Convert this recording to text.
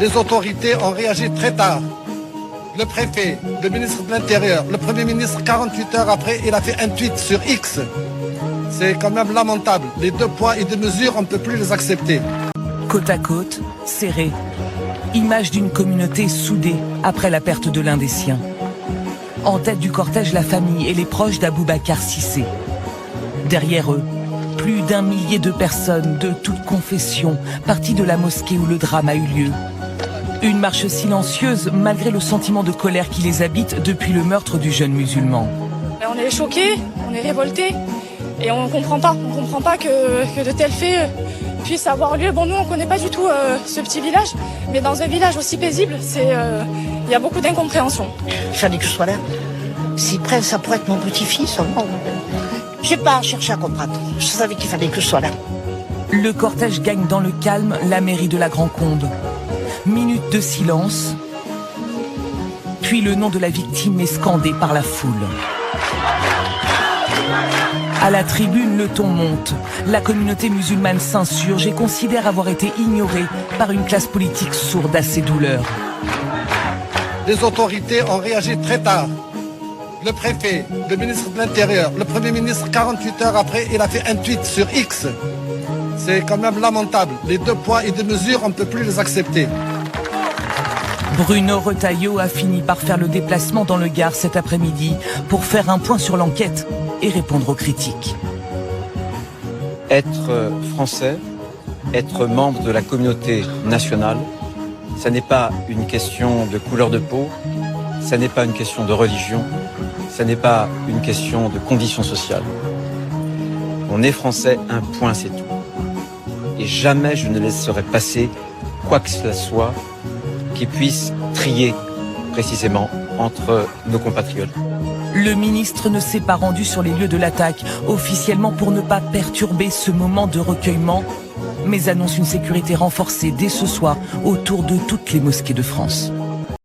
Les autorités ont réagi très tard. Le préfet, le ministre de l'Intérieur, le Premier ministre, 48 heures après, il a fait un tweet sur X. C'est quand même lamentable. Les 2 poids et 2 mesures, on ne peut plus les accepter. Côte à côte, serrés. Image d'une communauté soudée après la perte de l'un des siens. En tête du cortège, la famille et les proches d'Aboubacar Cissé. Derrière eux, plus d'1 millier de personnes de toutes confessions parties de la mosquée où le drame a eu lieu. Une marche silencieuse malgré le sentiment de colère qui les habite depuis le meurtre du jeune musulman. On est choqués, on est révoltés et on comprend pas que de tels faits puissent avoir lieu. Bon, nous on connaît pas du tout ce petit village, mais dans un village aussi paisible, il y a beaucoup d'incompréhension. Il fallait que je sois là. Si près, ça pourrait être mon petit-fils. J'ai pas cherché à comprendre. Je savais qu'il fallait que je sois là. Le cortège gagne dans le calme la mairie de la Grand-Combe. Minute de silence, puis le nom de la victime est scandé par la foule. À la tribune, le ton monte. La communauté musulmane s'insurge et considère avoir été ignorée par une classe politique sourde à ses douleurs. Les autorités ont réagi très tard. Le préfet, le ministre de l'Intérieur, le Premier ministre, 48 heures après, il a fait un tweet sur X. C'est quand même lamentable. Les 2 poids et 2 mesures, on ne peut plus les accepter. Bruno Retailleau a fini par faire le déplacement dans le Gard cet après-midi pour faire un point sur l'enquête et répondre aux critiques. Être français, être membre de la communauté nationale, ça n'est pas une question de couleur de peau, ça n'est pas une question de religion, ça n'est pas une question de condition sociale. On est français, un point, c'est tout. Et jamais je ne laisserai passer quoi que ce soit qui puisse trier précisément entre nos compatriotes. Le ministre ne s'est pas rendu sur les lieux de l'attaque, officiellement pour ne pas perturber ce moment de recueillement, mais annonce une sécurité renforcée dès ce soir autour de toutes les mosquées de France.